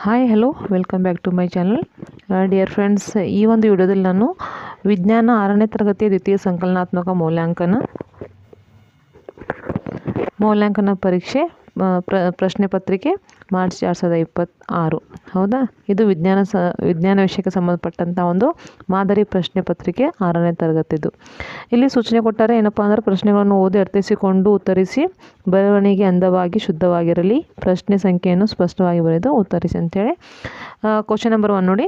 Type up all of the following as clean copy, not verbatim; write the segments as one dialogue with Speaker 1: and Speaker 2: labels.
Speaker 1: Hi hello welcome back to my channel dear friends. ಈ ಒಂದು ವಿಡಿಯೋದಲ್ಲಿ ನಾನು ವಿಜ್ಞಾನ 6ನೇ ತರಗತಿಯ ದ್ವಿತೀಯ ಸಂಕಲನಾತ್ಮಕ ಮೌಲ್ಯಾಂಕನ ಪರೀಕ್ಷೆ ಪ್ರಶ್ನೆ ಪತ್ರಿಕೆ ಮಾರ್ಚ್ 2026. ಹೌದಾ, ಇದು ವಿಜ್ಞಾನ ವಿಷಯಕ್ಕೆ ಸಂಬಂಧಪಟ್ಟಂಥ ಒಂದು ಮಾದರಿ ಪ್ರಶ್ನೆ ಪತ್ರಿಕೆ 6ನೇ ತರಗತಿದು. ಇಲ್ಲಿ ಸೂಚನೆ ಕೊಟ್ಟಾರೆ ಏನಪ್ಪ ಅಂದರೆ, ಪ್ರಶ್ನೆಗಳನ್ನು ಓದಿ ಅರ್ಥೈಸಿಕೊಂಡು ಉತ್ತರಿಸಿ, ಬರವಣಿಗೆ ಅಂದವಾಗಿ ಶುದ್ಧವಾಗಿರಲಿ, ಪ್ರಶ್ನೆ ಸಂಖ್ಯೆಯನ್ನು ಸ್ಪಷ್ಟವಾಗಿ ಬರೆದು ಉತ್ತರಿಸಿ ಅಂತೇಳಿ. ಕ್ವಶನ್ ನಂಬರ್ 1 ನೋಡಿ.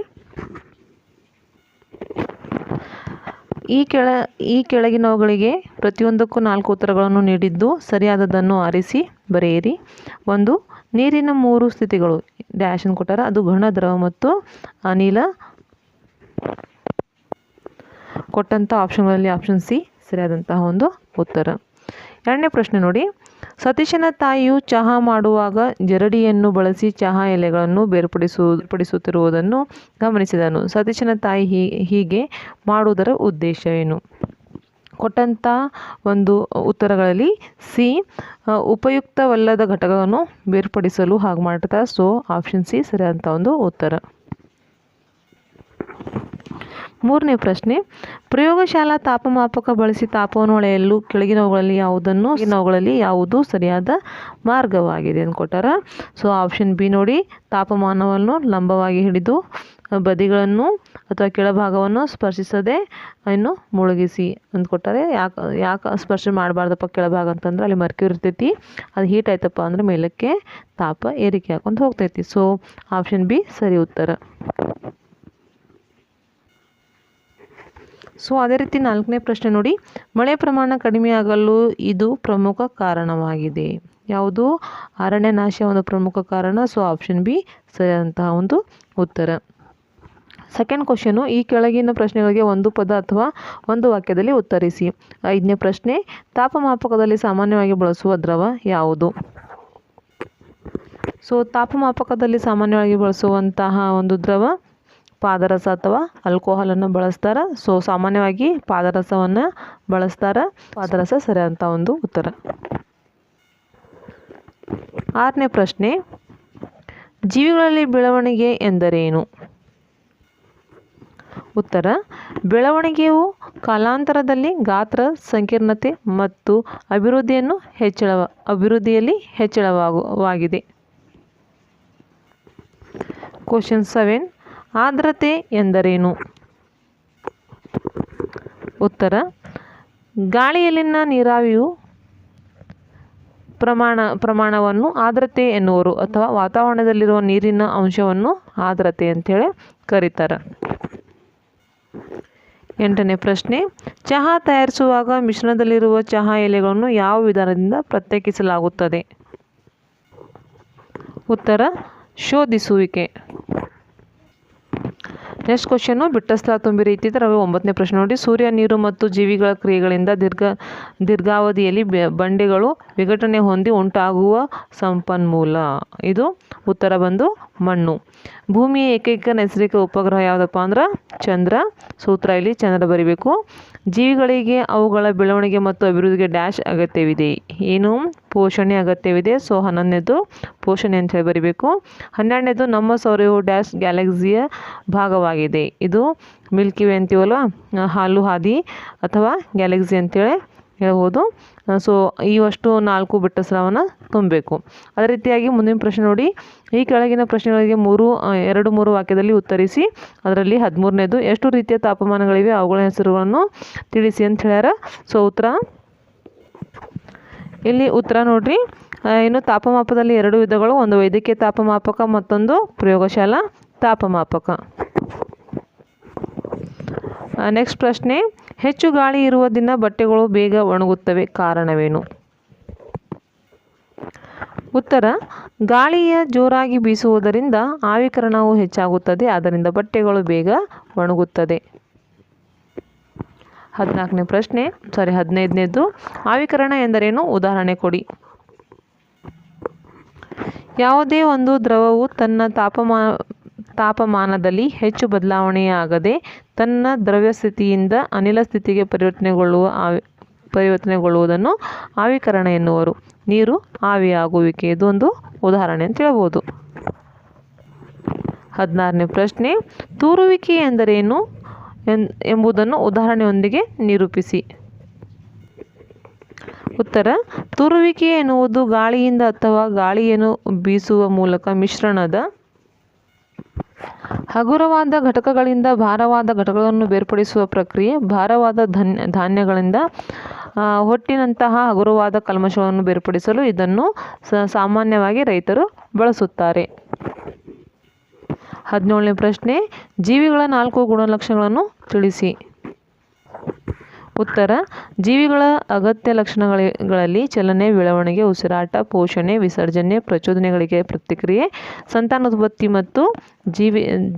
Speaker 1: ಈ ಕೆಳಗಿನವುಗಳಿಗೆ ಪ್ರತಿಯೊಂದಕ್ಕೂ 4 ಉತ್ತರಗಳನ್ನು ನೀಡಿದ್ದು ಸರಿಯಾದದನ್ನು ಆರಿಸಿ ಬರೆಯಿರಿ. 1. ನೀರಿನ 3 ಸ್ಥಿತಿಗಳು ಡ್ಯಾಶ್ ಅನ್ನು ಕೊಟ್ಟಾರ, ಅದು ಘನ, ದ್ರವ ಮತ್ತು ಅನಿಲ. ಕೊಟ್ಟಂಥ ಆಪ್ಷನ್ಗಳಲ್ಲಿ ಆಪ್ಷನ್ ಸಿ ಸರಿಯಾದಂತಹ ಒಂದು ಉತ್ತರ. 2ನೇ ಪ್ರಶ್ನೆ ನೋಡಿ. ಸತೀಶನ ತಾಯಿಯು ಚಹಾ ಮಾಡುವಾಗ ಜರಡಿಯನ್ನು ಬಳಸಿ ಚಹಾ ಎಲೆಗಳನ್ನು ಬೇರ್ಪಡಿಸುತ್ತಿರುವುದನ್ನು ಗಮನಿಸಿದನು. ಸತೀಶನ ತಾಯಿ ಹೀಗೆ ಮಾಡುವುದರ ಉದ್ದೇಶವೇನು? ಕೊಟ್ಟಂಥ ಒಂದು ಉತ್ತರಗಳಲ್ಲಿ ಸಿ ಉಪಯುಕ್ತವಲ್ಲದ ಘಟಕಗಳನ್ನು ಬೇರ್ಪಡಿಸಲು ಹಾಗೆ ಮಾಡ್ತಾರೆ. ಸೊ ಆಪ್ಷನ್ ಸಿ ಸರಿಯಾದಂಥ ಒಂದು ಉತ್ತರ. 3ನೇ ಪ್ರಶ್ನೆ. ಪ್ರಯೋಗಶಾಲಾ ತಾಪಮಾಪಕ ಬಳಸಿ ತಾಪವನ್ನು ಅಳೆಯಲು ಕೆಳಗಿನವುಗಳಲ್ಲಿ ಯಾವುದು ಸರಿಯಾದ ಮಾರ್ಗವಾಗಿದೆ ಅಂತ ಕೊಟ್ಟಾರ. ಸೊ ಆಪ್ಷನ್ ಬಿ ನೋಡಿ, ತಾಪಮಾನವನ್ನು ಲಂಬವಾಗಿ ಹಿಡಿದು ಬದಿಗಳನ್ನು ಅಥವಾ ಕೆಳಭಾಗವನ್ನು ಸ್ಪರ್ಶಿಸದೆ ಇನ್ನು ಮುಳುಗಿಸಿ ಅಂತ ಕೊಟ್ಟಾರೆ. ಯಾಕೆ ಸ್ಪರ್ಶ ಮಾಡಬಾರ್ದಪ್ಪ ಕೆಳಭಾಗ ಅಂತಂದ್ರೆ ಅಲ್ಲಿ ಮರ್ಕ್ಯೂರಿ ಇರ್ತೈತಿ, ಅದು ಹೀಟ್ ಆಯ್ತಪ್ಪ ಅಂದ್ರೆ ಮೇಲಕ್ಕೆ ತಾಪ ಏರಿಕೆ ಹಾಕೊಂತ ಹೋಗ್ತೈತಿ. ಸೊ ಆಪ್ಷನ್ ಬಿ ಸರಿ ಉತ್ತರ. ಸೊ ಅದೇ ರೀತಿ 4ನೇ ಪ್ರಶ್ನೆ ನೋಡಿ. ಮಳೆ ಪ್ರಮಾಣ ಕಡಿಮೆಯಾಗಲು ಇದು ಪ್ರಮುಖ ಕಾರಣವಾಗಿದೆ. ಯಾವುದು? ಅರಣ್ಯನಾಶ ಒಂದು ಪ್ರಮುಖ ಕಾರಣ. ಸೊ ಆಪ್ಷನ್ ಬಿ ಸರಿಯಾದಂತಹ ಒಂದು ಉತ್ತರ. Second question. ಈ ಕೆಳಗಿನ ಪ್ರಶ್ನೆಗಳಿಗೆ ಒಂದು ಪದ ಅಥವಾ ಒಂದು ವಾಕ್ಯದಲ್ಲಿ ಉತ್ತರಿಸಿ. 5ನೇ ಪ್ರಶ್ನೆ. ತಾಪಮಾಪಕದಲ್ಲಿ ಸಾಮಾನ್ಯವಾಗಿ ಬಳಸುವ ದ್ರವ ಯಾವುದು? ಸೊ ತಾಪಮಾಪಕದಲ್ಲಿ ಸಾಮಾನ್ಯವಾಗಿ ಬಳಸುವಂತಹ ಒಂದು ದ್ರವ ಪಾದರಸ ಅಥವಾ ಆಲ್ಕೋಹಾಲನ್ನು ಬಳಸ್ತಾರೆ. ಸೊ ಸಾಮಾನ್ಯವಾಗಿ ಪಾದರಸವನ್ನು ಬಳಸ್ತಾರೆ. ಪಾದರಸ ಸರಿಯಾದಂಥ ಒಂದು ಉತ್ತರ. 6ನೇ ಪ್ರಶ್ನೆ. ಜೀವಿಗಳಲ್ಲಿ ಬೆಳವಣಿಗೆ ಎಂದರೇನು? ಉತ್ತರ. ಬೆಳವಣಿಗೆಯು ಕಾಲಾಂತರದಲ್ಲಿ ಗಾತ್ರ, ಸಂಕೀರ್ಣತೆ ಮತ್ತು ಅಭಿವೃದ್ಧಿಯಲ್ಲಿ ಹೆಚ್ಚಳವಾಗಿದೆ. ಕ್ವಶನ್ 7. ಆರ್ದ್ರತೆ ಎಂದರೇನು? ಉತ್ತರ. ಗಾಳಿಯಲ್ಲಿನ ನೀರಾವಿಯು ಪ್ರಮಾಣವನ್ನು ಆರ್ದ್ರತೆ ಎನ್ನುವರು, ಅಥವಾ ವಾತಾವರಣದಲ್ಲಿರುವ ನೀರಿನ ಅಂಶವನ್ನು ಆರ್ದ್ರತೆ ಅಂತೇಳಿ ಕರೀತಾರೆ. 8ನೇ ಪ್ರಶ್ನೆ. ಚಹಾ ತಯಾರಿಸುವಾಗ ಮಿಶ್ರಣದಲ್ಲಿರುವ ಚಹಾ ಎಲೆಗಳನ್ನು ಯಾವ ವಿಧಾನದಿಂದ ಪ್ರತ್ಯೇಕಿಸಲಾಗುತ್ತದೆ? ಉತ್ತರ. ಶೋಧಿಸುವಿಕೆ. Next question. ಬಿಟ್ಟ ಸ್ಥಳ ತುಂಬಿರಿ ಇತ್ತಿದ್ದರೆ 9ನೇ ಪ್ರಶ್ನೆ ನೋಡಿ. ಸೂರ್ಯ, ನೀರು ಮತ್ತು ಜೀವಿಗಳ ಕ್ರಿಯೆಗಳಿಂದ ದೀರ್ಘಾವಧಿಯಲ್ಲಿ ಬಂಡೆಗಳು ವಿಘಟನೆ ಹೊಂದಿ ಉಂಟಾಗುವ ಸಂಪನ್ಮೂಲ. ಇದು ಉತ್ತರ ಬಂದು ಮಣ್ಣು. ಭೂಮಿಯ ಏಕೈಕ ನೈಸರ್ಗಿಕ ಉಪಗ್ರಹ ಯಾವುದಪ್ಪ ಅಂದ್ರೆ ಚಂದ್ರ. ಸೂತ್ರ ಇಲ್ಲಿ ಚಂದ್ರ ಬರಿಬೇಕು. ಜೀವಿಗಳಿಗೆ ಅವುಗಳ ಬೆಳವಣಿಗೆ ಮತ್ತು ಅಭಿವೃದ್ಧಿಗೆ ಡ್ಯಾಶ್ ಅಗತ್ಯವಿದೆ. ಏನು? ಪೋಷಣೆ ಅಗತ್ಯವಿದೆ. ಸೊ 11ನೇದು ಪೋಷಣೆ ಅಂತ ಹೇಳಿ ಬರಿಬೇಕು. 12ನೇದು ನಮ್ಮ ಸೌರವು ಡ್ಯಾಶ್ ಗ್ಯಾಲಕ್ಸಿಯ ಭಾಗವಾಗಿದೆ. ಇದು ಮಿಲ್ಕಿ ವೇ ಅಂತೀವಲ್ವ, ಹಾಲು ಹಾದಿ ಅಥವಾ ಗ್ಯಾಲಕ್ಸಿ ಅಂತೇಳಿ ಹೇಳ್ಬೋದು. ಸೊ ಇವಷ್ಟು 4 ಬಿಟ್ಟ ಸ್ಥಳವನ್ನು ತುಂಬಬೇಕು. ಅದೇ ರೀತಿಯಾಗಿ ಮುಂದಿನ ಪ್ರಶ್ನೆ ನೋಡಿ. ಈ ಕೆಳಗಿನ ಪ್ರಶ್ನೆಗಳಿಗೆ 2-3 ವಾಕ್ಯದಲ್ಲಿ ಉತ್ತರಿಸಿ. ಅದರಲ್ಲಿ 13ನೇದು. ಎಷ್ಟು ರೀತಿಯ ತಾಪಮಾನಗಳಿವೆ, ಅವುಗಳ ಹೆಸರುಗಳನ್ನು ತಿಳಿಸಿ ಅಂತ ಹೇಳ್ಯಾರ. ಸೊ ಇಲ್ಲಿ ಉತ್ತರ ನೋಡ್ರಿ. ಇನ್ನು ತಾಪಮಾಪದಲ್ಲಿ 2 ವಿಧಗಳು, ಒಂದು ವೈದ್ಯಕೀಯ ತಾಪಮಾಪಕ, ಮತ್ತೊಂದು ಪ್ರಯೋಗಶಾಲಾ ತಾಪಮಾಪಕ. ನೆಕ್ಸ್ಟ್ ಪ್ರಶ್ನೆ. ಹೆಚ್ಚು ಗಾಳಿ ಇರುವ ದಿನ ಬಟ್ಟೆಗಳು ಬೇಗ ಒಣಗುತ್ತವೆ, ಕಾರಣವೇನು? ಉತ್ತರ. ಗಾಳಿಯ ಜೋರಾಗಿ ಬೀಸುವುದರಿಂದ ಆವಿಕರಣವು ಹೆಚ್ಚಾಗುತ್ತದೆ, ಆದ್ದರಿಂದ ಬಟ್ಟೆಗಳು ಬೇಗ ಒಣಗುತ್ತದೆ. 14ನೇ ಪ್ರಶ್ನೆ 15ನೇದು. ಆವಿಕರಣ ಎಂದರೇನು? ಉದಾಹರಣೆ ಕೊಡಿ. ಯಾವುದೇ ಒಂದು ದ್ರವವು ತನ್ನ ತಾಪಮಾನದಲ್ಲಿ ಹೆಚ್ಚು ಬದಲಾವಣೆಯಾಗದೆ ತನ್ನ ದ್ರವ್ಯ ಸ್ಥಿತಿಯಿಂದ ಅನಿಲ ಸ್ಥಿತಿಗೆ ಪರಿವರ್ತನೆಗೊಳ್ಳುವುದನ್ನು ಆವಿಕರಣ ಎನ್ನುವರು. ನೀರು ಆವಿಯಾಗುವಿಕೆ ಇದೊಂದು ಉದಾಹರಣೆ ಅಂತ ಹೇಳ್ಬೋದು. 16ನೇ ಪ್ರಶ್ನೆ, ತೂರುವಿಕೆ ಎಂದರೇನು ಎಂಬುದನ್ನು ಉದಾಹರಣೆಯೊಂದಿಗೆ ನಿರೂಪಿಸಿ. ಉತ್ತರ, ತೂರುವಿಕೆ ಎನ್ನುವುದು ಗಾಳಿಯಿಂದ ಅಥವಾ ಗಾಳಿಯನ್ನು ಬೀಸುವ ಮೂಲಕ ಮಿಶ್ರಣದ ಹಗುರವಾದ ಘಟಕಗಳಿಂದ ಭಾರವಾದ ಘಟಕಗಳನ್ನು ಬೇರ್ಪಡಿಸುವ ಪ್ರಕ್ರಿಯೆ. ಭಾರವಾದ ಧಾನ್ಯಗಳಿಂದ ಹೊಟ್ಟಿನಂತಹ ಹಗುರವಾದ ಕಲ್ಮಶವನ್ನು ಬೇರ್ಪಡಿಸಲು ಇದನ್ನು ಸಾಮಾನ್ಯವಾಗಿ ರೈತರು ಬಳಸುತ್ತಾರೆ. 17ನೇ ಪ್ರಶ್ನೆ, ಜೀವಿಗಳ 4 ಗುಣಲಕ್ಷಣಗಳನ್ನು ತಿಳಿಸಿ. ಉತ್ತರ, ಜೀವಿಗಳ ಅಗತ್ಯ ಲಕ್ಷಣಗಳಲ್ಲಿ ಚಲನೆ, ಬೆಳವಣಿಗೆ, ಉಸಿರಾಟ, ಪೋಷಣೆ, ವಿಸರ್ಜನೆ, ಪ್ರಚೋದನೆಗಳಿಗೆ ಪ್ರತಿಕ್ರಿಯೆ, ಸಂತಾನೋತ್ಪತ್ತಿ ಮತ್ತು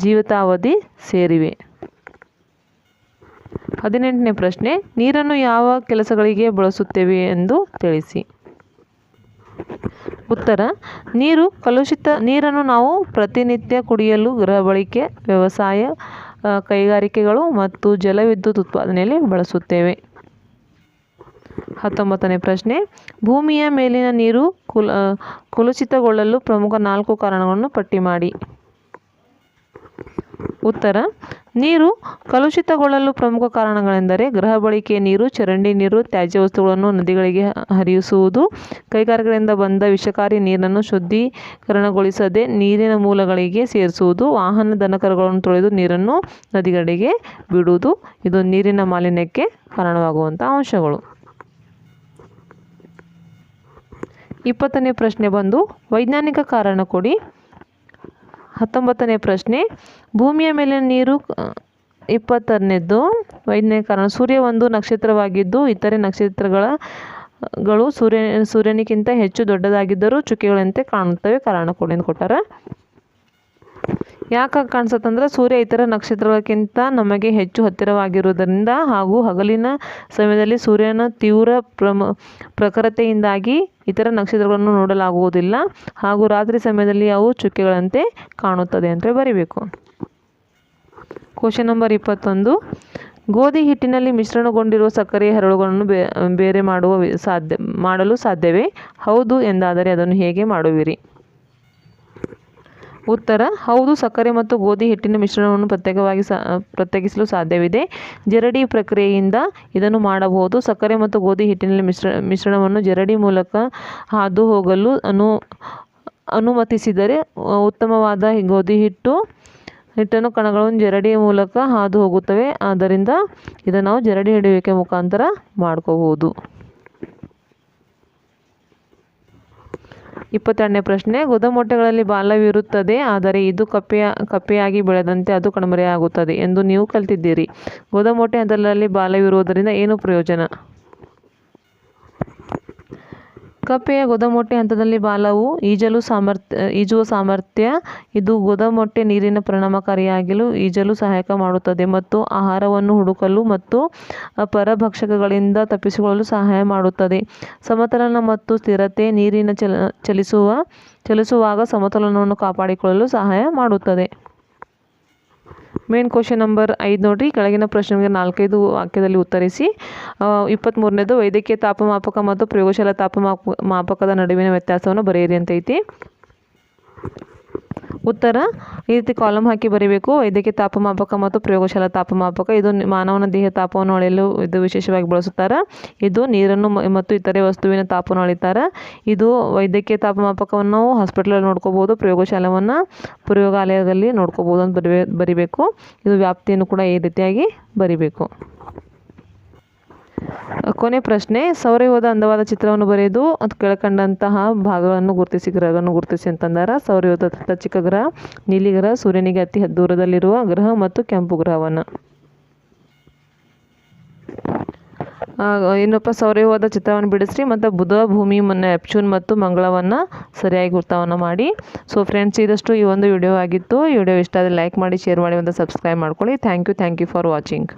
Speaker 1: ಜೀವಿತಾವಧಿ ಸೇರಿವೆ. 18ನೇ ಪ್ರಶ್ನೆ, ನೀರನ್ನು ಯಾವ ಕೆಲಸಗಳಿಗೆ ಬಳಸುತ್ತೇವೆ ಎಂದು ತಿಳಿಸಿ. ಉತ್ತರ, ನೀರನ್ನು ನಾವು ಪ್ರತಿನಿತ್ಯ ಕುಡಿಯಲು, ಗೃಹ ಬಳಕೆ, ವ್ಯವಸಾಯ, ಕೈಗಾರಿಕೆಗಳು ಮತ್ತು ಜಲವಿದ್ಯುತ್ ಉತ್ಪಾದನೆಯಲ್ಲಿ ಬಳಸುತ್ತೇವೆ. 19ನೇ ಪ್ರಶ್ನೆ, ಭೂಮಿಯ ಮೇಲಿನ ನೀರು ಕಲುಷಿತಗೊಳ್ಳಲು ಪ್ರಮುಖ 4 ಕಾರಣಗಳನ್ನು ಪಟ್ಟಿ ಮಾಡಿ. ಉತ್ತರ, ನೀರು ಕಲುಷಿತಗೊಳ್ಳಲು ಪ್ರಮುಖ ಕಾರಣಗಳೆಂದರೆ ಗೃಹ ಬಳಕೆಯ ನೀರು, ಚರಂಡಿ ನೀರು, ತ್ಯಾಜ್ಯ ವಸ್ತುಗಳನ್ನು ನದಿಗಳಿಗೆ ಹರಿಸುವುದು, ಕೈಗಾರಿಕೆಗಳಿಂದ ಬಂದ ವಿಷಕಾರಿ ನೀರನ್ನು ಶುದ್ಧೀಕರಣಗೊಳಿಸದೆ ನೀರಿನ ಮೂಲಗಳಿಗೆ ಸೇರಿಸುವುದು, ವಾಹನ ದನಕರುಗಳನ್ನು ತೊಳೆದು ನೀರನ್ನು ನದಿಗಳಿಗೆ ಬಿಡುವುದು. ಇದು ನೀರಿನ ಮಾಲಿನ್ಯಕ್ಕೆ ಕಾರಣವಾಗುವಂಥ ಅಂಶಗಳು. 20ನೇ ಪ್ರಶ್ನೆ ಬಂದು ವೈಜ್ಞಾನಿಕ ಕಾರಣ ಕೊಡಿ. 19ನೇ ಪ್ರಶ್ನೆ, ಭೂಮಿಯ ಮೇಲಿನ ನೀರು. 20ನೇದು ವೈಜ್ಞಾನಿಕ ಕಾರಣ, ಸೂರ್ಯ ಒಂದು ನಕ್ಷತ್ರವಾಗಿದ್ದು ಇತರೆ ನಕ್ಷತ್ರಗಳು ಸೂರ್ಯನಿಗಿಂತ ಹೆಚ್ಚು ದೊಡ್ಡದಾಗಿದ್ದರೂ ಚುಕ್ಕೆಗಳಂತೆ ಕಾಣುತ್ತವೆ. ಕಾರಣ ಕೊಡಿ ಅಂತ ಕೊಟ್ಟಾರ. ಯಾಕೆ ಕಾಣಿಸುತ್ತಂದ್ರೆ ಸೂರ್ಯ ಇತರ ನಕ್ಷತ್ರಗಳಕ್ಕಿಂತ ನಮಗೆ ಹೆಚ್ಚು ಹತ್ತಿರವಾಗಿರುವುದರಿಂದ ಹಾಗೂ ಹಗಲಿನ ಸಮಯದಲ್ಲಿ ಸೂರ್ಯನ ತೀವ್ರ ಪ್ರಖರತೆಯಿಂದಾಗಿ ಇತರ ನಕ್ಷತ್ರಗಳನ್ನು ನೋಡಲಾಗುವುದಿಲ್ಲ ಹಾಗೂ ರಾತ್ರಿ ಸಮಯದಲ್ಲಿ ಅವು ಚುಕ್ಕೆಗಳಂತೆ ಕಾಣುತ್ತದೆ ಅಂತ ಬರೀಬೇಕು. ಕ್ವಶನ್ ನಂಬರ್ 21, ಗೋಧಿ ಹಿಟ್ಟಿನಲ್ಲಿ ಮಿಶ್ರಣಗೊಂಡಿರುವ ಸಕ್ಕರೆಯ ಹರಳುಗಳನ್ನು ಬೇರೆ ಮಾಡಲು ಸಾಧ್ಯವೇ? ಹೌದು ಎಂದಾದರೆ ಅದನ್ನು ಹೇಗೆ ಮಾಡುವಿರಿ? ಉತ್ತರ, ಹೌದು. ಸಕ್ಕರೆ ಮತ್ತು ಗೋಧಿ ಹಿಟ್ಟಿನ ಮಿಶ್ರಣವನ್ನು ಪ್ರತ್ಯೇಕಿಸಲು ಸಾಧ್ಯವಿದೆ. ಜರಡಿ ಪ್ರಕ್ರಿಯೆಯಿಂದ ಇದನ್ನು ಮಾಡಬಹುದು. ಸಕ್ಕರೆ ಮತ್ತು ಗೋಧಿ ಹಿಟ್ಟಿನಲ್ಲಿ ಮಿಶ್ರಣವನ್ನು ಜರಡಿ ಮೂಲಕ ಹಾದು ಹೋಗಲು ಅನುಮತಿಸಿದರೆ ಉತ್ತಮವಾದ ಗೋಧಿ ಹಿಟ್ಟನ್ನು ಕಣಗಳು ಜರಡಿಯ ಮೂಲಕ ಹಾದು ಹೋಗುತ್ತವೆ. ಆದ್ದರಿಂದ ಇದನ್ನು ನಾವು ಜರಡಿ ಹಿಡಿಯುವಿಕೆ ಮುಖಾಂತರ ಮಾಡ್ಕೋಬಹುದು. 22ನೇ ಪ್ರಶ್ನೆ, ಗೋದಮೊಟ್ಟೆಗಳಲ್ಲಿ ಬಾಲವಿರುತ್ತದೆ, ಆದರೆ ಇದು ಕಪ್ಪೆಯಾಗಿ ಬೆಳೆದಂತೆ ಅದು ಕಣ್ಮರೆಯಾಗುತ್ತದೆ ಎಂದು ನೀವು ಕಲಿತಿದ್ದೀರಿ. ಗೋದಮೊಟ್ಟೆ ಹಂತದಲ್ಲಿ ಬಾಲವಿರುವುದರಿಂದ ಏನು ಪ್ರಯೋಜನ? ಕಪ್ಪೆಯ ಗೋದಮೊಟ್ಟೆ ಹಂತದಲ್ಲಿ ಬಾಲವು ಈಜುವ ಸಾಮರ್ಥ್ಯ. ಇದು ಗೋದಮೊಟ್ಟೆ ನೀರಿನ ಪರಿಣಾಮಕಾರಿಯಾಗಲು ಈಜಲು ಸಹಾಯ ಮಾಡುತ್ತದೆ ಮತ್ತು ಆಹಾರವನ್ನು ಹುಡುಕಲು ಮತ್ತು ಪರಭಕ್ಷಕಗಳಿಂದ ತಪ್ಪಿಸಿಕೊಳ್ಳಲು ಸಹಾಯ ಮಾಡುತ್ತದೆ. ಸಮತೋಲನ ಮತ್ತು ಸ್ಥಿರತೆ. ನೀರಿನ ಚಲಿಸುವಾಗ ಸಮತೋಲನವನ್ನು ಕಾಪಾಡಿಕೊಳ್ಳಲು ಸಹಾಯ ಮಾಡುತ್ತದೆ. ಮೇನ್ ಕ್ವಶನ್ ನಂಬರ್ 5 ನೋಡ್ರಿ. ಕೆಳಗಿನ ಪ್ರಶ್ನೆಗೆ 4-5 ವಾಕ್ಯದಲ್ಲಿ ಉತ್ತರಿಸಿ. 23ನೇದು, ವೈದ್ಯಕೀಯ ತಾಪಮಾಪಕ ಮತ್ತು ಪ್ರಯೋಗಶಾಲಾ ತಾಪಮಾಪಕದ ನಡುವಿನ ವ್ಯತ್ಯಾಸವನ್ನು ಬರೆಯಿರಿ ಅಂತ ಐತಿ. ಉತ್ತರ ಈ ರೀತಿ ಕಾಲಮ್ ಹಾಕಿ ಬರೀಬೇಕು. ವೈದ್ಯಕೀಯ ತಾಪಮಾಪಕ ಮತ್ತು ಪ್ರಯೋಗಶಾಲಾ ತಾಪಮಾಪಕ, ಇದು ಮಾನವನ ದೇಹ ತಾಪವನ್ನು ಅಳೆಯಲು ಇದು ವಿಶೇಷವಾಗಿ ಬಳಸುತ್ತಾರೆ. ಇದು ನೀರನ್ನು ಮತ್ತು ಇತರೆ ವಸ್ತುವಿನ ತಾಪವನ್ನು ಅಳಿತಾರೆ. ಇದು ವೈದ್ಯಕೀಯ ತಾಪಮಾಪಕವನ್ನು ನಾವು ಹಾಸ್ಪಿಟಲಲ್ಲಿ ನೋಡ್ಕೋಬಹುದು, ಪ್ರಯೋಗಾಲಯದಲ್ಲಿ ನೋಡ್ಕೋಬಹುದು ಅಂತ ಬರಿಬೇಕು. ಇದು ವ್ಯಾಪ್ತಿಯನ್ನು ಕೂಡ ಈ ರೀತಿಯಾಗಿ ಬರಿಬೇಕು. ಕೊನೆ ಪ್ರಶ್ನೆ, ಸೌರವ್ಯೂಹದ ಅಂದವಾದ ಚಿತ್ರವನ್ನು ಬರೆದು ಅದು ಕೆಳಕಂಡಂತಹ ಭಾಗಗಳನ್ನು ಗ್ರಹಗಳನ್ನು ಗುರುತಿಸಿ ಅಂತಂದಾರ. ಸೌರವ್ಯೂಹದ ಚಿಕ್ಕ ಗ್ರಹ, ನೀಲಿ ಗ್ರಹ, ಸೂರ್ಯನಿಗೆ ಅತಿ ದೂರದಲ್ಲಿರುವ ಗ್ರಹ ಮತ್ತು ಕೆಂಪು ಗ್ರಹವನ್ನು. ಇನ್ನೊಬ್ಬ ಸೌರವ್ಯೂಹದ ಚಿತ್ರವನ್ನು ಬಿಡಿಸ್ರಿ ಮತ್ತು ಬುಧ, ಭೂಮಿ, ನೆಪ್ಚೂನ್ ಮತ್ತು ಮಂಗಳವನ್ನು ಸರಿಯಾಗಿ ಗುರುತವನ್ನು ಮಾಡಿ. ಸೊ ಫ್ರೆಂಡ್ಸ್, ಇದಷ್ಟು ಈ ಒಂದು ವಿಡಿಯೋ ಆಗಿತ್ತು. ಈ ವಿಡಿಯೋ ಇಷ್ಟ ಆದರೆ ಲೈಕ್ ಮಾಡಿ, ಶೇರ್ ಮಾಡಿ ಮತ್ತು ಸಬ್ಸ್ಕ್ರೈಬ್ ಮಾಡ್ಕೊಳ್ಳಿ. Thank you for watching.